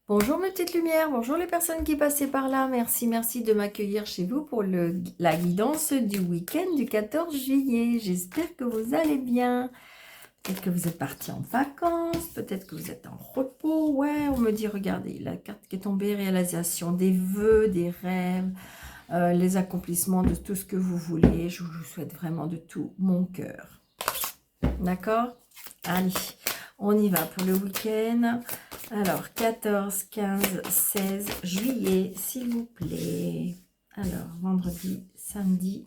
Bonjour mes petites lumières, bonjour les personnes qui passaient par là. Merci de m'accueillir chez vous pour la guidance du week-end du 14 juillet. J'espère que vous allez bien. Peut-être que vous êtes partis en vacances, peut-être que vous êtes en repos. Ouais, on me dit, regardez, la carte qui est tombée, réalisation des vœux, des rêves, les accomplissements de tout ce que vous voulez. Je vous souhaite vraiment de tout mon cœur. D'accord? Allez, on y va pour le week-end. Alors, 14, 15, 16 juillet, s'il vous plaît. Alors, vendredi, samedi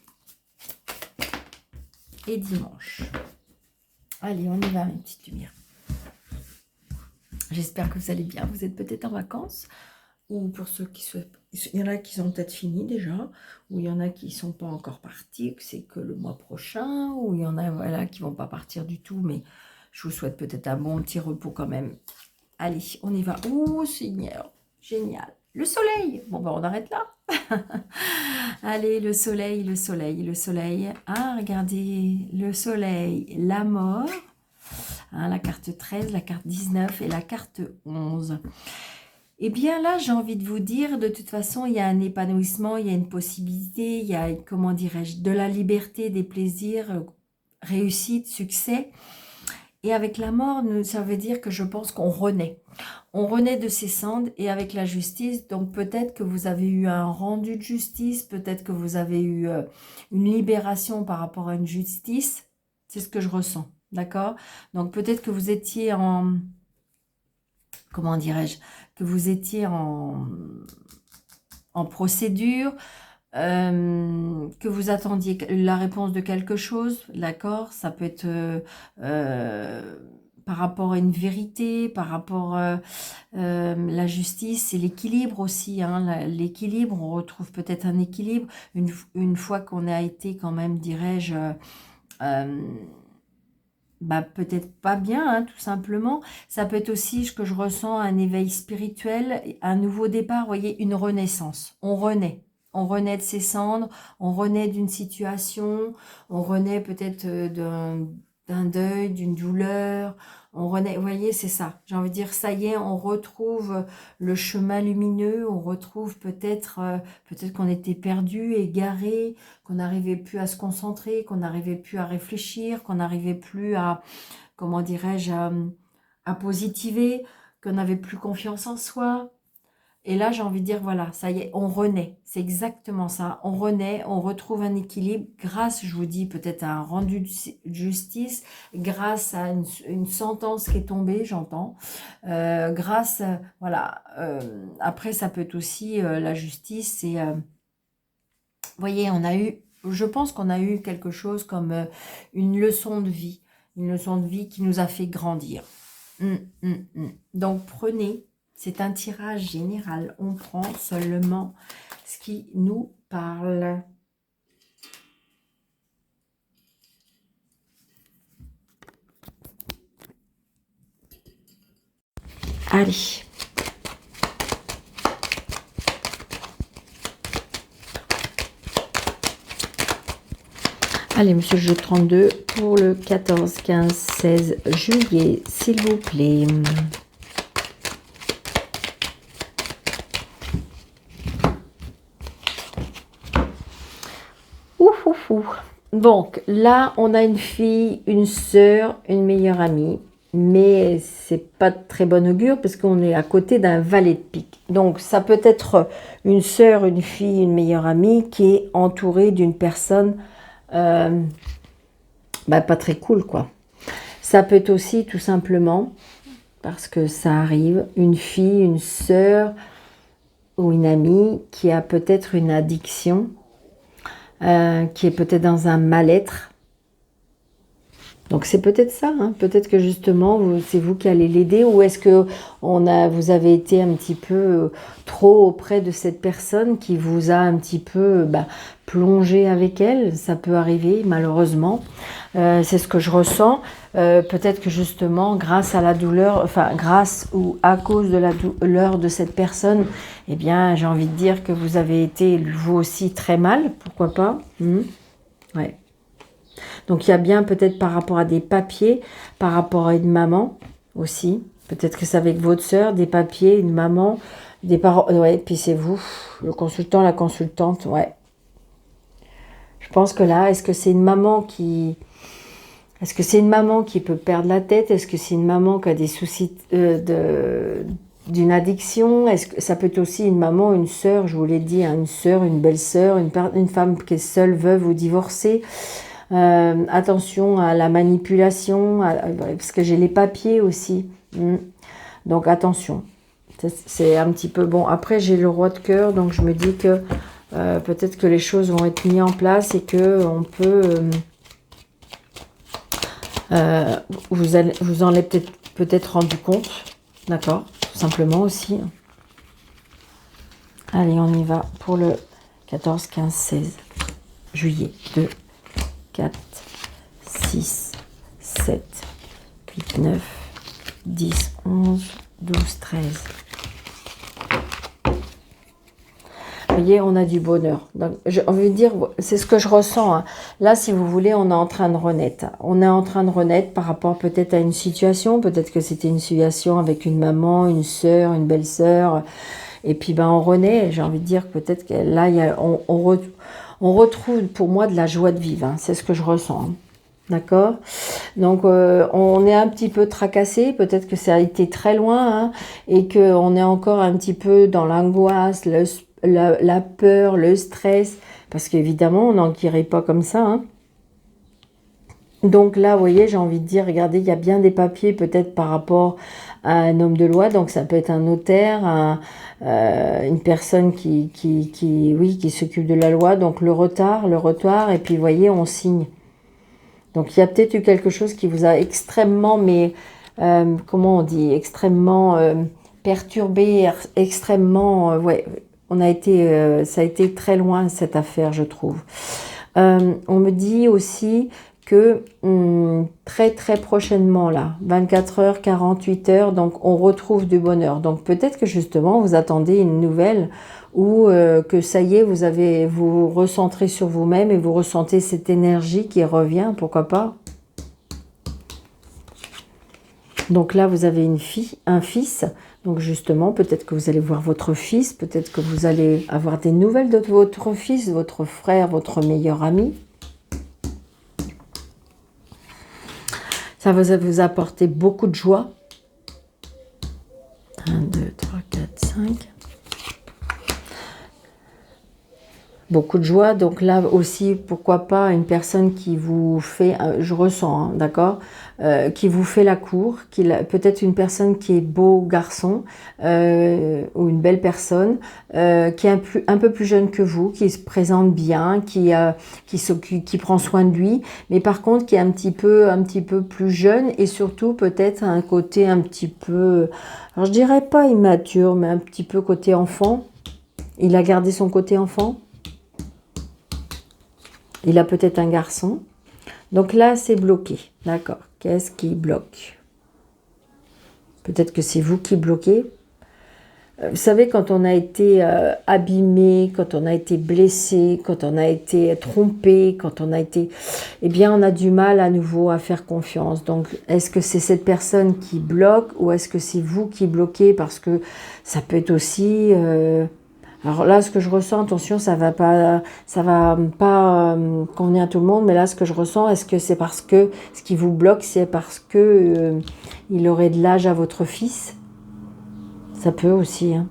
et dimanche. Allez, on y va, mes petites lumières. J'espère que vous allez bien. Vous êtes peut-être en vacances. Ou pour ceux qui souhaitent... Il y en a qui sont peut-être finis déjà. Ou il y en a qui ne sont pas encore partis, que c'est que le mois prochain. Ou il y en a voilà, qui ne vont pas partir du tout. Mais je vous souhaite peut-être un bon petit repos quand même. Allez, on y va. Oh, Seigneur, génial. Le soleil. Bon, ben, on arrête là. Allez, le soleil, le soleil, le soleil. Ah, regardez, le soleil, la mort. Hein, la carte 13, la carte 19 et la carte 11. Eh bien là, j'ai envie de vous dire, de toute façon, il y a un épanouissement, il y a une possibilité, il y a, comment dirais-je, de la liberté, des plaisirs, réussite, succès. Et avec la mort, ça veut dire que je pense qu'on renaît. On renaît de ses cendres et avec la justice, donc peut-être que vous avez eu un rendu de justice, peut-être que vous avez eu une libération par rapport à une justice. C'est ce que je ressens, d'accord? Donc peut-être que vous étiez en... Comment dirais-je? Que vous étiez en procédure, que vous attendiez la réponse de quelque chose, d'accord? Ça peut être par rapport à une vérité, par rapport à la justice, c'est l'équilibre aussi. Hein, l'équilibre, on retrouve peut-être un équilibre une fois qu'on a été quand même, dirais-je, bah, peut-être pas bien, hein, tout simplement. Ça peut être aussi ce que je ressens, un éveil spirituel, un nouveau départ, vous voyez, une renaissance. On renaît. On renaît de ses cendres, on renaît d'une situation, on renaît peut-être d'un deuil, d'une douleur, on renaît, vous voyez, c'est ça. J'ai envie de dire, ça y est, on retrouve le chemin lumineux, on retrouve peut-être qu'on était perdu, égaré, qu'on n'arrivait plus à se concentrer, qu'on n'arrivait plus à réfléchir, qu'on n'arrivait plus à, comment dirais-je, à positiver, qu'on n'avait plus confiance en soi. Et là, j'ai envie de dire, voilà, ça y est, on renaît. C'est exactement ça. On renaît, on retrouve un équilibre grâce, je vous dis, peut-être à un rendu de justice, grâce à une sentence qui est tombée, j'entends. Grâce, voilà. Après, ça peut être aussi la justice. C'est, vous voyez, on a eu, je pense qu'on a eu quelque chose comme une leçon de vie. Une leçon de vie qui nous a fait grandir. Donc, prenez... C'est un tirage général. On prend seulement ce qui nous parle. Allez. Allez, monsieur le jeu 32 pour le 14, 15, 16 juillet, s'il vous plaît. Donc là, on a une fille, une sœur, une meilleure amie. Mais c'est pas de très bon augure parce qu'on est à côté d'un valet de pique. Donc ça peut être une sœur, une fille, une meilleure amie qui est entourée d'une personne pas très cool, quoi. Ça peut être aussi tout simplement, parce que ça arrive, une fille, une sœur ou une amie qui a peut-être une addiction, qui est peut-être dans un mal-être. Donc c'est peut-être ça, hein. Peut-être que justement c'est vous qui allez l'aider, ou est-ce que vous avez été un petit peu trop auprès de cette personne qui vous a un petit peu plongé avec elle. Ça peut arriver malheureusement, c'est ce que je ressens. Peut-être que justement grâce à la douleur, enfin grâce ou à cause de la douleur de cette personne, eh bien j'ai envie de dire que vous avez été vous aussi très mal, pourquoi pas. Ouais. Donc, il y a bien peut-être par rapport à des papiers, par rapport à une maman aussi, Peut-être que c'est avec votre sœur, des papiers, une maman, des parents. Ouais, puis c'est vous, le consultant, la consultante, ouais. Je pense que là, est-ce que c'est une maman qui... Est-ce que c'est une maman qui peut perdre la tête? Est-ce que c'est une maman qui a des soucis d'une addiction? Est-ce que ça peut être aussi une maman, une sœur, je vous l'ai dit, hein, une sœur, une belle-sœur, une femme qui est seule, veuve ou divorcée. Attention à la manipulation, parce que j'ai les papiers aussi. Donc attention. C'est un petit peu... Bon, après j'ai le roi de cœur, donc je me dis que peut-être que les choses vont être mises en place et que on peut... vous en êtes peut-être rendu compte, d'accord, tout simplement aussi. Allez, on y va pour le 14, 15, 16 juillet. 2, 4, 6, 7, 8, 9, 10, 11, 12, 13. Vous voyez, on a du bonheur. Donc, on veut dire, c'est ce que je ressens. Hein. Là, si vous voulez, on est en train de renaître. On est en train de renaître par rapport peut-être à une situation. Peut-être que c'était une situation avec une maman, une sœur, une belle-sœur. Et puis, ben, on renaît. J'ai envie de dire peut-être que là, on retrouve pour moi de la joie de vivre. Hein. C'est ce que je ressens. Hein. D'accord? Donc, on est un petit peu tracassé. Peut-être que ça a été très loin. Hein, et qu'on est encore un petit peu dans l'angoisse, la peur, le stress, parce qu'évidemment, on n'en guérit pas comme ça. Hein. Donc là, vous voyez, j'ai envie de dire, regardez, il y a bien des papiers peut-être par rapport à un homme de loi, donc ça peut être un notaire, une personne qui s'occupe de la loi, donc le retard, et puis vous voyez, on signe. Donc il y a peut-être eu quelque chose qui vous a extrêmement, mais comment on dit, extrêmement perturbé, extrêmement, ouais, ça a été très loin cette affaire, je trouve. On me dit aussi que très très prochainement, là, 24 heures, 48 heures, donc on retrouve du bonheur. Donc peut-être que justement vous attendez une nouvelle ou que ça y est, vous recentrez sur vous-même et vous ressentez cette énergie qui revient, pourquoi pas. Donc là, vous avez un fils. Donc justement, peut-être que vous allez voir votre fils, peut-être que vous allez avoir des nouvelles de votre fils, votre frère, votre meilleur ami. Ça va vous apporter beaucoup de joie. 1, 2, 3, 4, 5. Beaucoup de joie. Donc là aussi, pourquoi pas une personne qui vous fait, je ressens, hein, d'accord, qui vous fait la cour, peut-être une personne qui est beau garçon ou une belle personne, qui est un peu plus jeune que vous, qui se présente bien, qui prend soin de lui, mais par contre qui est un petit peu plus jeune et surtout peut-être un côté un petit peu, alors je dirais pas immature, mais un petit peu côté enfant. Il a gardé son côté enfant. Il a peut-être un garçon. Donc là, c'est bloqué. D'accord. Qu'est-ce qui bloque? Peut-être que c'est vous qui bloquez. Vous savez, quand on a été abîmé, quand on a été blessé, quand on a été trompé, quand on a été... Eh bien, on a du mal à nouveau à faire confiance. Donc, est-ce que c'est cette personne qui bloque ou est-ce que c'est vous qui bloquez? Parce que ça peut être aussi... Alors là, ce que je ressens, attention, ça va pas convenir à tout le monde, mais là, ce que je ressens, est-ce que c'est parce que ce qui vous bloque, c'est parce que il aurait de l'âge à votre fils? Ça peut aussi, hein.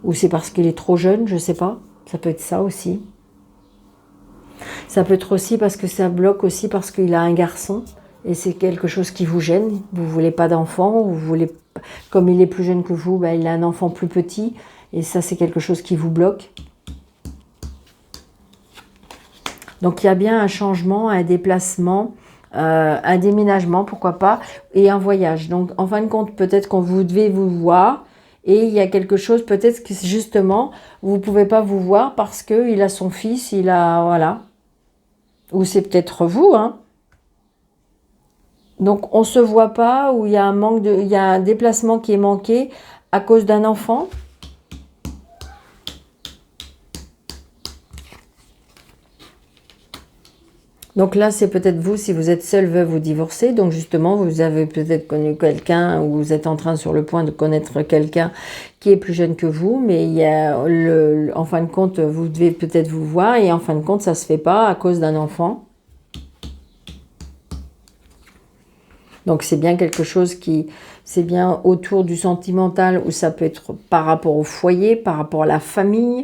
Ou c'est parce qu'il est trop jeune, je sais pas. Ça peut être ça aussi. Ça peut être aussi parce que ça bloque aussi parce qu'il a un garçon et c'est quelque chose qui vous gêne. Vous voulez pas d'enfant, vous voulez, comme il est plus jeune que vous, ben, il a un enfant plus petit. Et ça, c'est quelque chose qui vous bloque. Donc, il y a bien un changement, un déplacement, un déménagement, pourquoi pas, et un voyage. Donc, en fin de compte, peut-être qu'on vous devez vous voir, et il y a quelque chose, peut-être que justement, vous ne pouvez pas vous voir parce qu'il a son fils, voilà. Ou c'est peut-être vous, hein. Donc, on ne se voit pas, ou il y a il y a un déplacement qui est manqué à cause d'un enfant. Donc là, c'est peut-être vous, si vous êtes seul, veuve ou divorcé. Donc justement, vous avez peut-être connu quelqu'un ou vous êtes en train sur le point de connaître quelqu'un qui est plus jeune que vous. Mais il y a en fin de compte, vous devez peut-être vous voir et en fin de compte, ça ne se fait pas à cause d'un enfant. Donc c'est bien quelque chose qui... C'est bien autour du sentimental ou ça peut être par rapport au foyer, par rapport à la famille.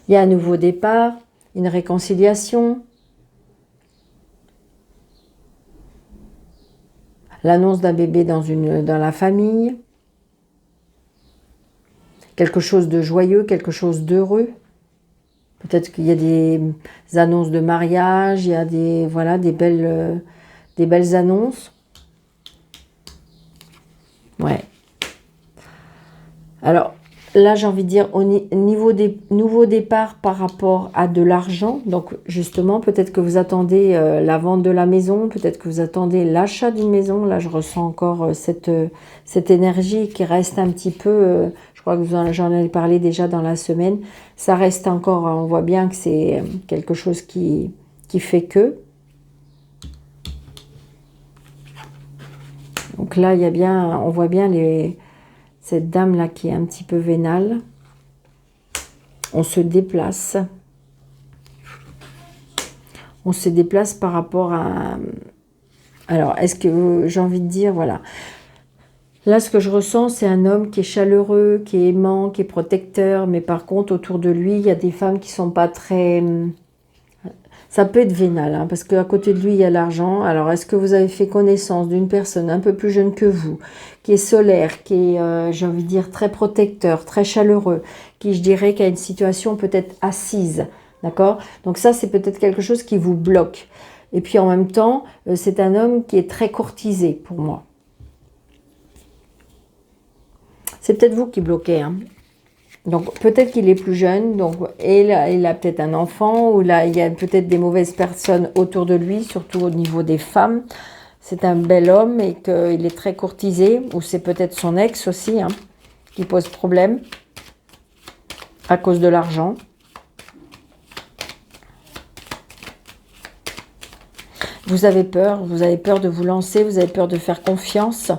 Il y a un nouveau départ, une réconciliation. L'annonce d'un bébé dans la famille. Quelque chose de joyeux, quelque chose d'heureux. Peut-être qu'il y a des annonces de mariage, il y a des, voilà, des belles annonces. Ouais. Alors, là, j'ai envie de dire, au niveau des nouveaux départs par rapport à de l'argent, donc justement, peut-être que vous attendez la vente de la maison, peut-être que vous attendez l'achat d'une maison. Là, je ressens encore cette énergie qui reste un petit peu, je crois que j'en ai parlé déjà dans la semaine, ça reste encore, on voit bien que c'est quelque chose qui fait que. Donc là, il y a bien, on voit bien cette dame-là qui est un petit peu vénale. On se déplace. On se déplace par rapport à... Alors, est-ce que j'ai envie de dire, voilà. Là, ce que je ressens, c'est un homme qui est chaleureux, qui est aimant, qui est protecteur. Mais par contre, autour de lui, il y a des femmes qui ne sont pas très... Ça peut être vénal, hein, parce qu'à côté de lui, il y a l'argent. Alors, est-ce que vous avez fait connaissance d'une personne un peu plus jeune que vous, qui est solaire, qui est, j'ai envie de dire, très protecteur, très chaleureux, qui, je dirais, qui a une situation peut-être assise, d'accord? Donc ça, c'est peut-être quelque chose qui vous bloque. Et puis, en même temps, c'est un homme qui est très courtisé, pour moi. C'est peut-être vous qui bloquez, hein. Donc, peut-être qu'il est plus jeune, donc, et il a peut-être un enfant, ou là, il y a peut-être des mauvaises personnes autour de lui, surtout au niveau des femmes. C'est un bel homme et qu'il est très courtisé, ou c'est peut-être son ex aussi, hein, qui pose problème à cause de l'argent. Vous avez peur de vous lancer, vous avez peur de faire confiance.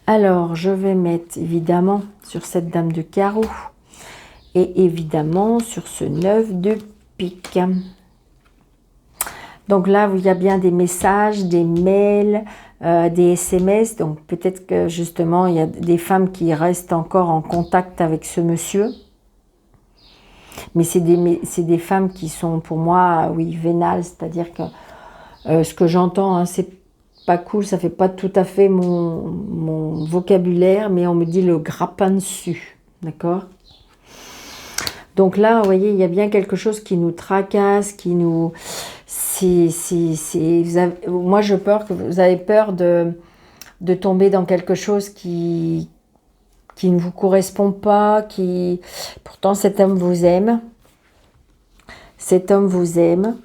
Alors, je vais mettre évidemment sur cette dame de carreau et évidemment sur ce 9 de pique. Donc là, il y a bien des messages, des mails, des SMS. Donc peut-être que justement, il y a des femmes qui restent encore en contact avec ce monsieur. Mais c'est des femmes qui sont pour moi, oui, vénales. C'est-à-dire que ce que j'entends, hein, c'est pas cool, ça fait pas tout à fait mon vocabulaire, mais on me dit le grappin dessus, d'accord? Donc là, vous voyez, il y a bien quelque chose qui nous tracasse, qui nous... Moi, j'ai peur que vous avez peur de tomber dans quelque chose qui ne vous correspond pas, qui... Pourtant, cet homme vous aime. Cet homme vous aime.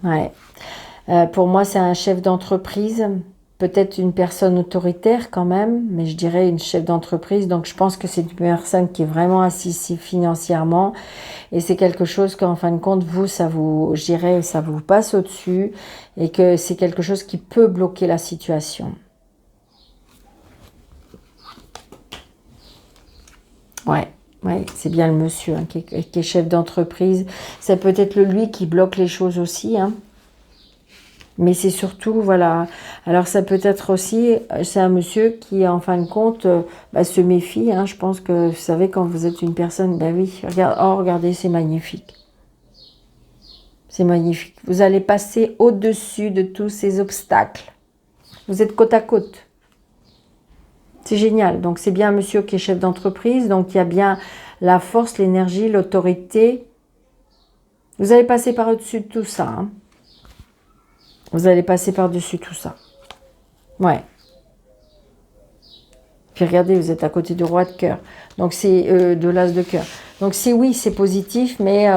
Ouais. Pour moi, c'est un chef d'entreprise, peut-être une personne autoritaire quand même, mais je dirais une chef d'entreprise. Donc, je pense que c'est une personne qui est vraiment assise financièrement et c'est quelque chose qu'en fin de compte, vous, je dirais, ça vous passe au-dessus et que c'est quelque chose qui peut bloquer la situation. Ouais. Oui, c'est bien le monsieur hein, qui est chef d'entreprise. Ça peut être lui qui bloque les choses aussi, hein. Mais c'est surtout, voilà, alors ça peut être aussi, c'est un monsieur qui, en fin de compte, se méfie. Hein. Je pense que, vous savez, quand vous êtes une personne, ben oui, regarde, oh, regardez, c'est magnifique. C'est magnifique. Vous allez passer au-dessus de tous ces obstacles. Vous êtes côte à côte. C'est génial. Donc, c'est bien un monsieur qui est chef d'entreprise. Donc, il y a bien la force, l'énergie, l'autorité. Vous allez passer par-dessus de tout ça, hein. Vous allez passer par-dessus tout ça. Ouais. Puis regardez, vous êtes à côté du roi de cœur. Donc c'est de l'as de cœur. Donc c'est oui, c'est positif, mais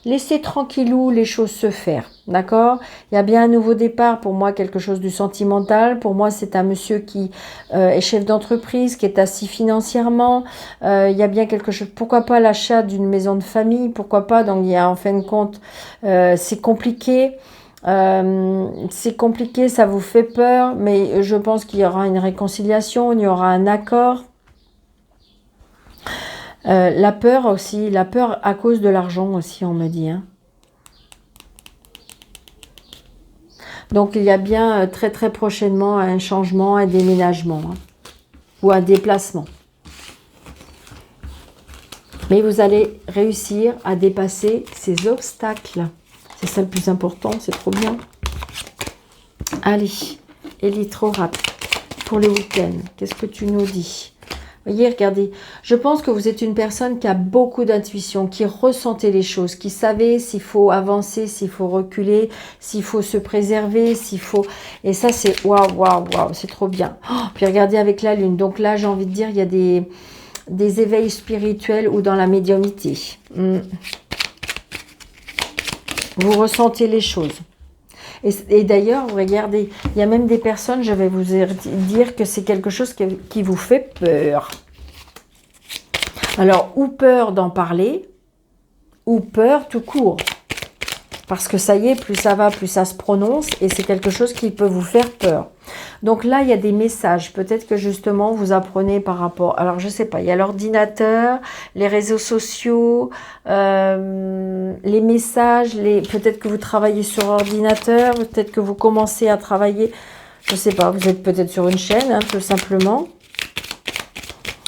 laissez tranquillou les choses se faire. D'accord? Il y a bien un nouveau départ, pour moi, quelque chose du sentimental. Pour moi, c'est un monsieur qui est chef d'entreprise, qui est assis financièrement. Il y a bien quelque chose. Pourquoi pas l'achat d'une maison de famille? Pourquoi pas? Donc il y a en fin de compte, c'est compliqué. C'est compliqué, ça vous fait peur, mais je pense qu'il y aura une réconciliation, il y aura un accord. La peur aussi, la peur à cause de l'argent aussi, on me dit. Hein. Donc il y a bien très très prochainement un changement, un déménagement hein, ou un déplacement. Mais vous allez réussir à dépasser ces obstacles. C'est ça le plus important, c'est trop bien. Allez, Élythrorap, pour les week-ends, qu'est-ce que tu nous dis? Voyez, regardez, je pense que vous êtes une personne qui a beaucoup d'intuition, qui ressentait les choses, qui savait s'il faut avancer, s'il faut reculer, s'il faut se préserver, s'il faut... Et ça, c'est waouh, waouh, waouh, c'est trop bien. Oh, puis regardez avec la lune. Donc là, j'ai envie de dire, il y a des éveils spirituels ou dans la médiumnité. Vous ressentez les choses. Et d'ailleurs, regardez, il y a même des personnes, je vais vous dire que c'est quelque chose qui vous fait peur. Alors, ou peur d'en parler, ou peur tout court. Parce que ça y est, plus ça va, plus ça se prononce, et c'est quelque chose qui peut vous faire peur. Donc là, il y a des messages. Peut-être que justement, vous apprenez par rapport... Alors, je ne sais pas, il y a l'ordinateur, les réseaux sociaux, les messages, peut-être que vous travaillez sur ordinateur, peut-être que vous commencez à travailler, je ne sais pas, vous êtes peut-être sur une chaîne, hein, tout simplement.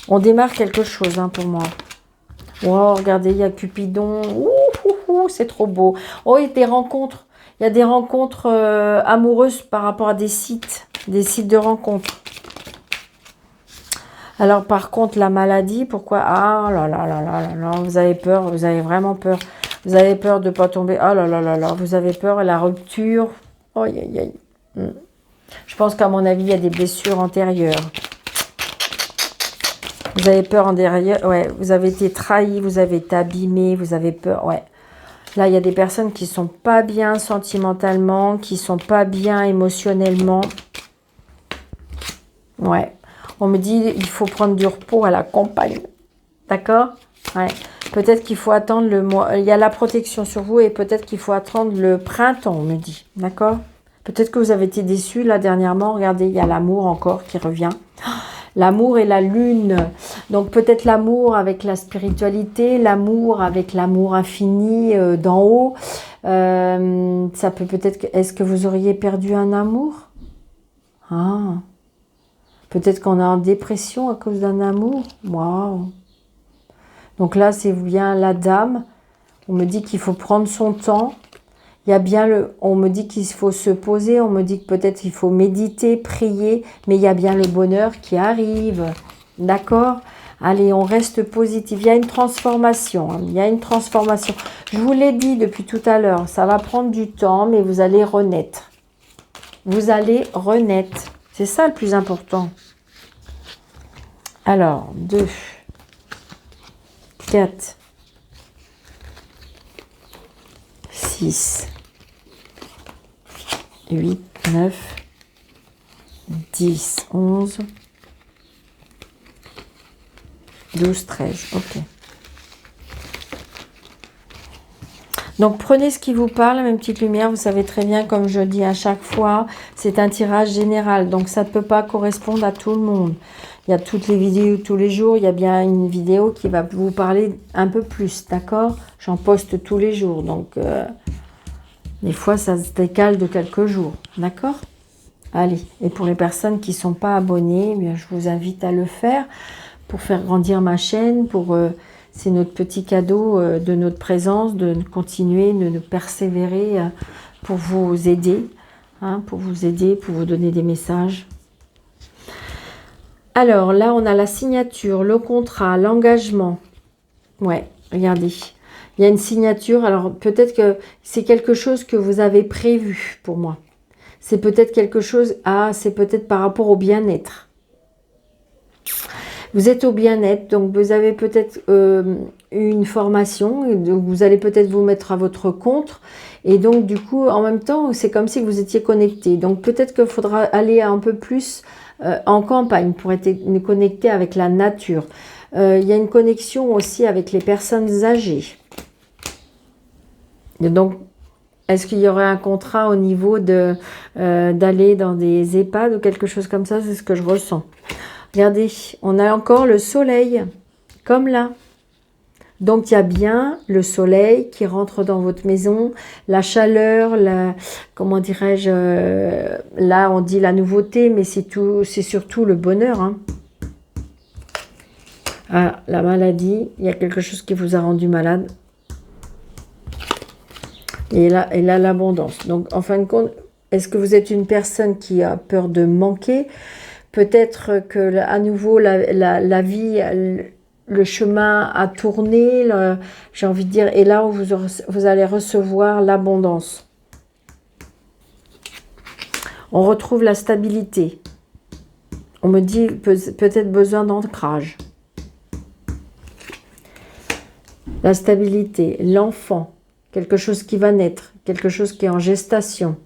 On démarre quelque chose hein, pour moi. Oh, regardez, il y a Cupidon. C'est trop beau. Oh, il y a des rencontres. Il y a des rencontres amoureuses par rapport à des sites de rencontres. Alors, par contre, la maladie, pourquoi? Ah là là là là là, vous avez peur, vous avez vraiment peur. Vous avez peur de ne pas tomber. Ah là là là là, vous avez peur, la rupture. Oh, aïe, aïe, aïe. Je pense qu'à mon avis, il y a des blessures antérieures. Vous avez peur en derrière, ouais, vous avez été trahi, vous avez été abîmé, vous avez peur, ouais. Là, il y a des personnes qui ne sont pas bien sentimentalement, qui ne sont pas bien émotionnellement. Ouais. On me dit il faut prendre du repos à la campagne. D'accord? Ouais. Peut-être qu'il faut attendre le mois. Il y a la protection sur vous et peut-être qu'il faut attendre le printemps, on me dit. D'accord? Peut-être que vous avez été déçus là dernièrement. Regardez, il y a l'amour encore qui revient. L'amour et la lune. Donc peut-être l'amour avec la spiritualité, l'amour avec l'amour infini d'en haut. Ça peut peut-être... Est-ce que vous auriez perdu un amour? Ah. Peut-être qu'on est en dépression à cause d'un amour. Waouh. Donc là, c'est bien la dame. On me dit qu'il faut prendre son temps. Il y a bien on me dit qu'il faut se poser, on me dit que peut-être il faut méditer, prier, mais il y a bien le bonheur qui arrive. D'accord? Allez, on reste positif. Il y a une transformation. Hein, il y a une transformation. Je vous l'ai dit depuis tout à l'heure, ça va prendre du temps, mais vous allez renaître. Vous allez renaître. C'est ça le plus important. Alors, 2, 4, 6, 8, 9, 10, 11, 12, 13. Ok. Donc, prenez ce qui vous parle, mes petites lumières. Vous savez très bien, comme je dis à chaque fois, c'est un tirage général. Donc, ça ne peut pas correspondre à tout le monde. Il y a toutes les vidéos tous les jours. Il y a bien une vidéo qui va vous parler un peu plus, d'accord? J'en poste tous les jours. Donc, des fois, ça se décale de quelques jours, d'accord? Allez, et pour les personnes qui ne sont pas abonnées, eh bien, je vous invite à le faire pour faire grandir ma chaîne, c'est notre petit cadeau de notre présence, de continuer, de persévérer pour vous aider, hein, pour vous donner des messages. Alors là, on a la signature, le contrat, l'engagement. Ouais, regardez. Il y a une signature. Alors peut-être que c'est quelque chose que vous avez prévu pour moi. C'est peut-être quelque chose... Ah, c'est peut-être par rapport au bien-être. Vous êtes au bien-être, donc vous avez peut-être une formation, et donc vous allez peut-être vous mettre à votre compte. Et donc, du coup, en même temps, c'est comme si vous étiez connecté. Donc, peut-être qu'il faudra aller un peu plus en campagne pour être connecté avec la nature. Il y a une connexion aussi avec les personnes âgées. Et donc, est-ce qu'il y aurait un contrat au niveau d'aller dans des EHPAD ou quelque chose comme ça? C'est ce que je ressens. Regardez, on a encore le soleil, comme là. Donc, il y a bien le soleil qui rentre dans votre maison, la chaleur, comment dirais-je, là, on dit la nouveauté, mais c'est surtout le bonheur. Hein. Ah, la maladie, il y a quelque chose qui vous a rendu malade. Et là, l'abondance. Donc, en fin de compte, est-ce que vous êtes une personne qui a peur de manquer? Peut-être que à nouveau la vie, le chemin a tourné, j'ai envie de dire, et là où vous allez recevoir l'abondance. On retrouve la stabilité. On me dit peut-être besoin d'ancrage. La stabilité, l'enfant, quelque chose qui va naître, quelque chose qui est en gestation,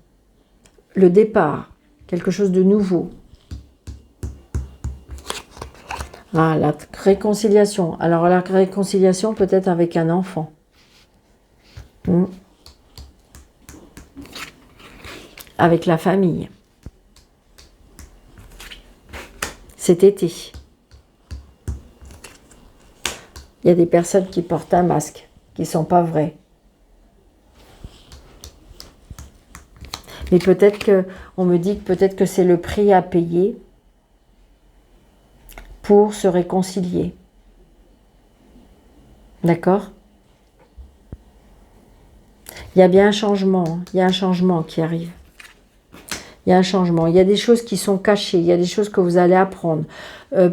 le départ, quelque chose de nouveau. Ah, la réconciliation. Alors, la réconciliation peut-être avec un enfant. Avec la famille. Cet été. Il y a des personnes qui portent un masque, qui ne sont pas vraies. Mais peut-être que, on me dit que peut-être que c'est le prix à payer pour se réconcilier. D'accord? Il y a bien un changement. Hein. Il y a un changement qui arrive. Il y a un changement. Il y a des choses qui sont cachées. Il y a des choses que vous allez apprendre.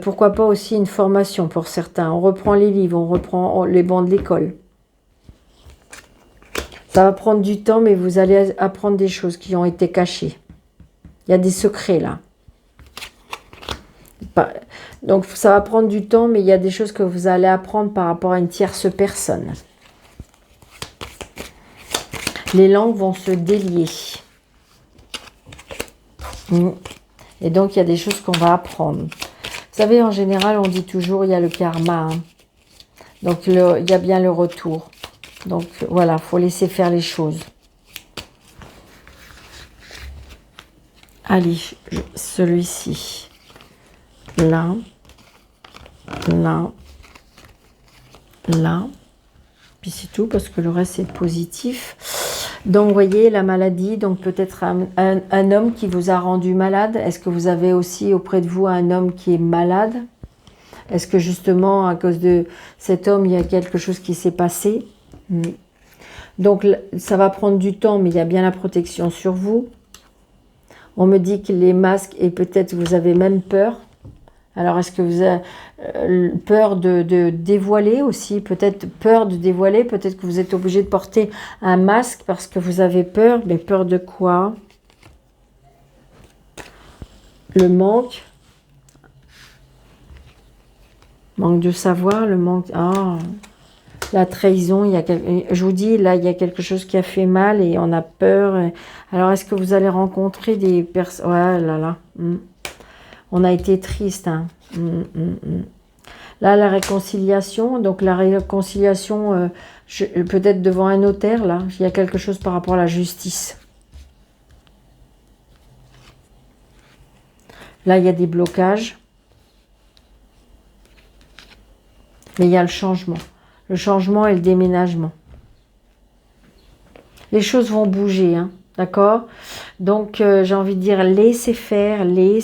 Pourquoi pas aussi une formation pour certains. On reprend les livres, on reprend les bancs de l'école. Ça va prendre du temps, mais vous allez apprendre des choses qui ont été cachées. Il y a des secrets là. Donc ça va prendre du temps, mais il y a des choses que vous allez apprendre par rapport à une tierce personne. Les langues vont se délier. Et donc il y a des choses qu'on va apprendre. Vous savez, en général, on dit toujours il y a le karma. Hein. Donc il y a bien le retour. Donc voilà, il faut laisser faire les choses. Allez, celui-ci. Là. Là. Là. Puis c'est tout parce que le reste c'est positif. Donc vous voyez la maladie, donc peut-être un homme qui vous a rendu malade. Est-ce que vous avez aussi auprès de vous un homme qui est malade? Est-ce que justement à cause de cet homme il y a quelque chose qui s'est passé? Donc ça va prendre du temps, mais il y a bien la protection sur vous. On me dit que les masques, et peut-être vous avez même peur. Alors est-ce que vous avez peur de dévoiler aussi? Peut-être peur de dévoiler, peut-être que vous êtes obligé de porter un masque parce que vous avez peur. Mais peur de quoi? Le manque. Manque de savoir, le manque... Ah, la trahison, je vous dis, là, il y a quelque chose qui a fait mal et on a peur. Alors, est-ce que vous allez rencontrer des personnes... Ouais, là, là. On a été triste. Hein. Là, la réconciliation. Donc, la réconciliation, peut-être devant un notaire, là. Il y a quelque chose par rapport à la justice. Là, il y a des blocages. Mais il y a le changement. Le changement et le déménagement. Les choses vont bouger, hein, d'accord? Donc, j'ai envie de dire, laissez faire les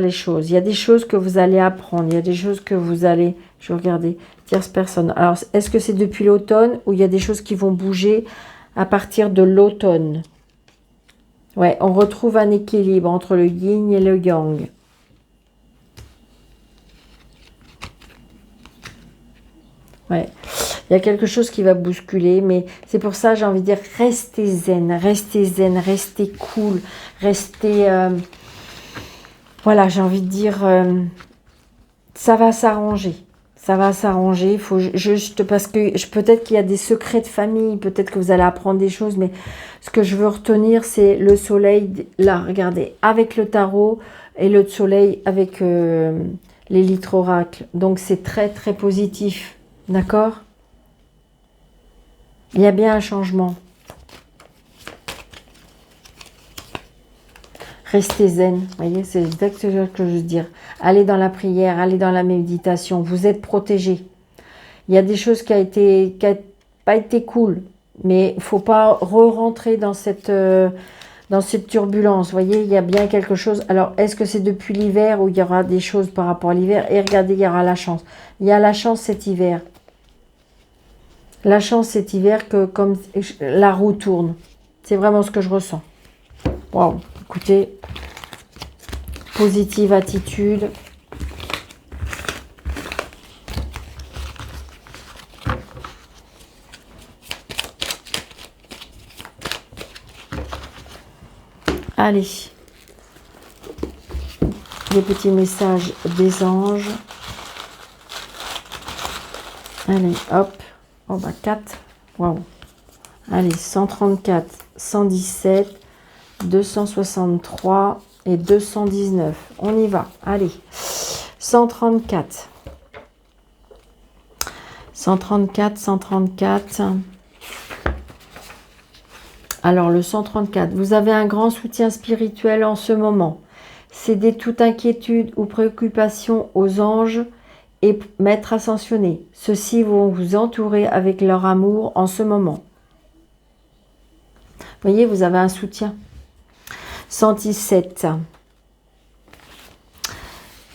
choses. Il y a des choses que vous allez apprendre. Il y a des choses que vous allez... Je vais regarder. Tierce personne. Alors, est-ce que c'est depuis l'automne ou il y a des choses qui vont bouger à partir de l'automne? Ouais, on retrouve un équilibre entre le yin et le yang. Ouais. Il y a quelque chose qui va bousculer, mais c'est pour ça, j'ai envie de dire, restez zen, restez cool, restez... voilà, j'ai envie de dire, ça va s'arranger. Ça va s'arranger. Il faut juste, parce que peut-être qu'il y a des secrets de famille, peut-être que vous allez apprendre des choses, mais ce que je veux retenir, c'est le soleil. Là, regardez, avec le tarot et le soleil avec l'élite oracle. Donc, c'est très, très positif. D'accord? Il y a bien un changement. Restez zen, vous voyez, c'est exactement ce que je veux dire. Allez dans la prière, allez dans la méditation, vous êtes protégés. Il y a des choses qui n'ont pas été cool, mais il ne faut pas re-rentrer dans cette turbulence. Vous voyez, il y a bien quelque chose. Alors, est-ce que c'est depuis l'hiver où il y aura des choses par rapport à l'hiver? Et regardez, il y aura la chance. Il y a la chance cet hiver. La chance cet hiver que comme la roue tourne. C'est vraiment ce que je ressens. Waouh, écoutez, positive attitude. Allez, les petits messages des anges. Allez, hop, on va 4. Waouh. Allez, 134, 117, 263 et 219. On y va. Allez, 134. 134, 134. Alors, le 134, vous avez un grand soutien spirituel en ce moment. Cédez toute inquiétude ou préoccupation aux anges et maîtres ascensionnés. Ceux-ci vont vous entourer avec leur amour en ce moment. Vous voyez, vous avez un soutien. 117.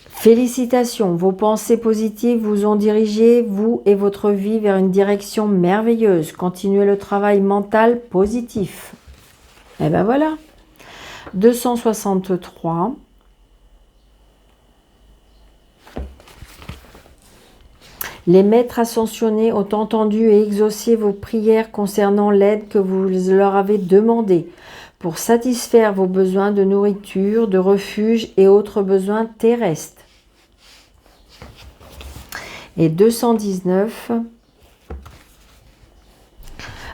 Félicitations, vos pensées positives vous ont dirigé, vous et votre vie, vers une direction merveilleuse. Continuez le travail mental positif. Et ben voilà. 263. Les maîtres ascensionnés ont entendu et exaucé vos prières concernant l'aide que vous leur avez demandée pour satisfaire vos besoins de nourriture, de refuge et autres besoins terrestres. Et 219.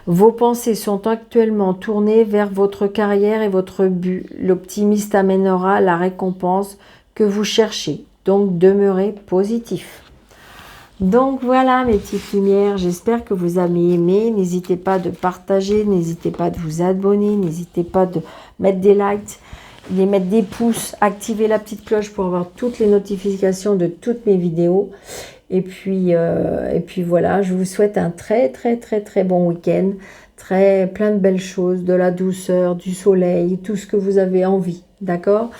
Vos pensées sont actuellement tournées vers votre carrière et votre but. L'optimiste amènera la récompense que vous cherchez. Donc, demeurez positif. Donc voilà mes petites lumières, j'espère que vous avez aimé. N'hésitez pas de partager, n'hésitez pas de vous abonner, n'hésitez pas de mettre des likes, de mettre des pouces, activer la petite cloche pour avoir toutes les notifications de toutes mes vidéos. Et puis voilà, je vous souhaite un très bon week-end, plein de belles choses, de la douceur, du soleil, tout ce que vous avez envie, d'accord?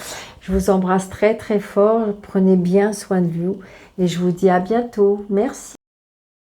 Je vous embrasse très fort, prenez bien soin de vous et je vous dis à bientôt. Merci.